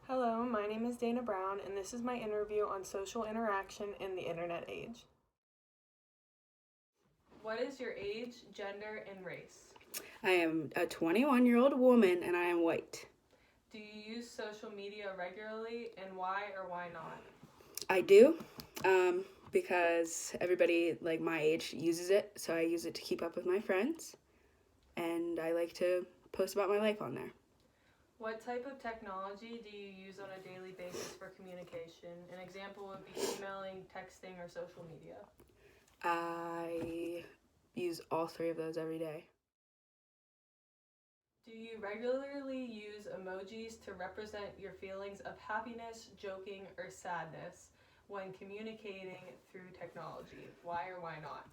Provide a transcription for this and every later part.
Hello, my name is Dana Brown, and this is my interview on social interaction in the internet age. What is your age, gender, and race? I am a 21-year-old woman and I am white. Do you use social media regularly, and why or why not? I do, because everybody like my age uses it, so I use it to keep up with my friends, and I like to post about my life on there. What type of technology do you use on a daily basis for communication? An example would be emailing, texting, or social media. I use all three of those every day. Do you regularly use emojis to represent your feelings of happiness, joking, or sadness when communicating through technology? Why or why not?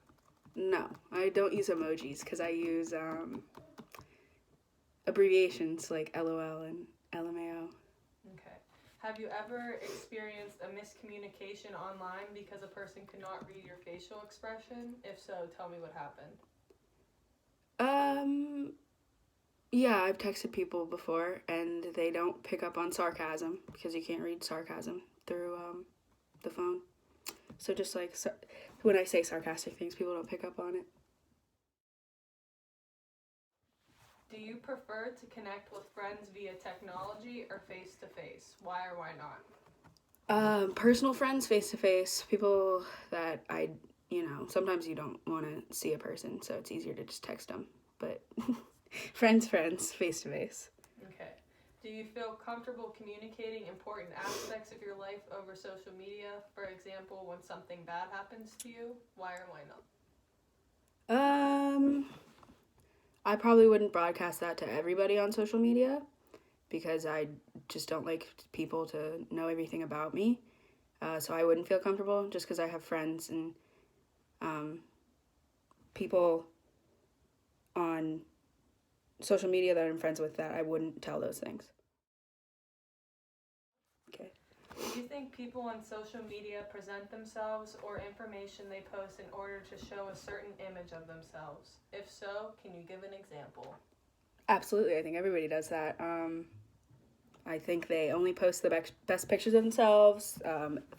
No, I don't use emojis because I use abbreviations like LOL and LMAO. Okay. Have you ever experienced a miscommunication online because a person could not read your facial expression? If so, tell me what happened. Yeah, I've texted people before and they don't pick up on sarcasm because you can't read sarcasm through the phone. So just like when I say sarcastic things, people don't pick up on it. Do you prefer to connect with friends via technology or face to face? Why or why not? Personal friends face to face, people that sometimes you don't want to see a person, so it's easier to just text them. But friends, face to face. Okay. Do you feel comfortable communicating important aspects of your life over social media? For example, when something bad happens to you, why or why not? I probably wouldn't broadcast that to everybody on social media because I just don't like people to know everything about me. So I wouldn't feel comfortable just because I have friends and people on social media that I'm friends with that I wouldn't tell those things. Okay. Do you think people on social media present themselves or information they post in order to show a certain image of themselves? If so, can you give an example? Absolutely. I think everybody does that. I think they only post the best pictures of themselves.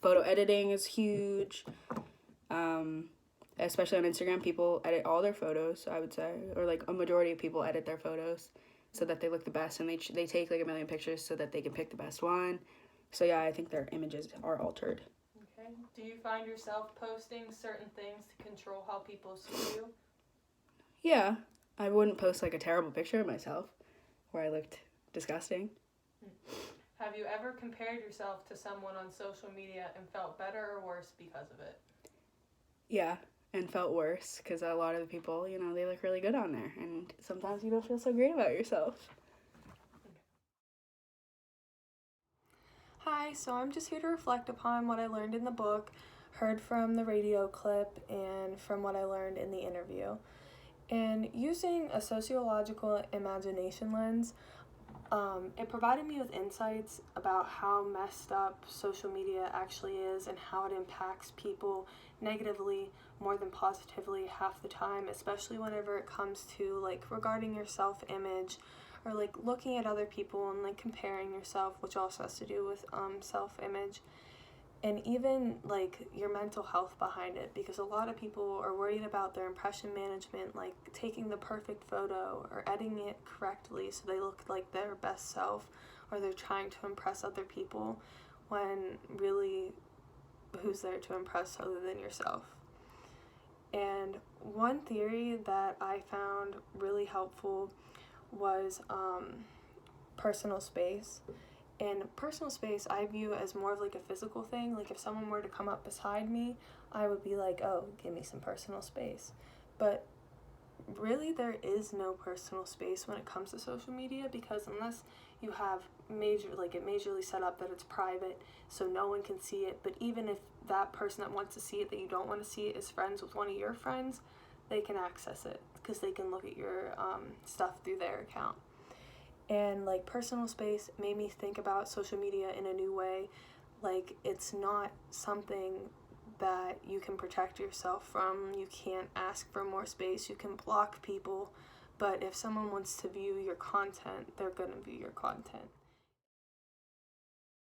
Photo editing is huge. Especially on Instagram, people edit all their photos, I would say, or like a majority of people edit their photos so that they look the best, and they take like a million pictures so that they can pick the best one. So yeah, I think their images are altered. Okay. Do you find yourself posting certain things to control how people see you? Yeah, I wouldn't post like a terrible picture of myself where I looked disgusting. Have you ever compared yourself to someone on social media and felt better or worse because of it? Yeah, and felt worse because a lot of the people, they look really good on there, and sometimes you don't feel so great about yourself. Hi, so I'm just here to reflect upon what I learned in the book, heard from the radio clip, and from what I learned in the interview. And using a sociological imagination lens, it provided me with insights about how messed up social media actually is and how it impacts people negatively more than positively half the time, especially whenever it comes to like regarding your self-image or like looking at other people and like comparing yourself, which also has to do with self-image, and even like your mental health behind it, because a lot of people are worried about their impression management, like taking the perfect photo or editing it correctly so they look like their best self, or they're trying to impress other people when really who's there to impress other than yourself. And one theory that I found really helpful was personal space. And personal space I view as more of like a physical thing. Like if someone were to come up beside me, I would be like, oh, give me some personal space. But really there is no personal space when it comes to social media, because unless you have majorly set up that it's private so no one can see it, but even if that person that wants to see it that you don't want to see it is friends with one of your friends, they can access it because they can look at your stuff through their account. And like personal space made me think about social media in a new way. Like it's not something that you can protect yourself from. You can't ask for more space. You can block people. But if someone wants to view your content, they're going to view your content.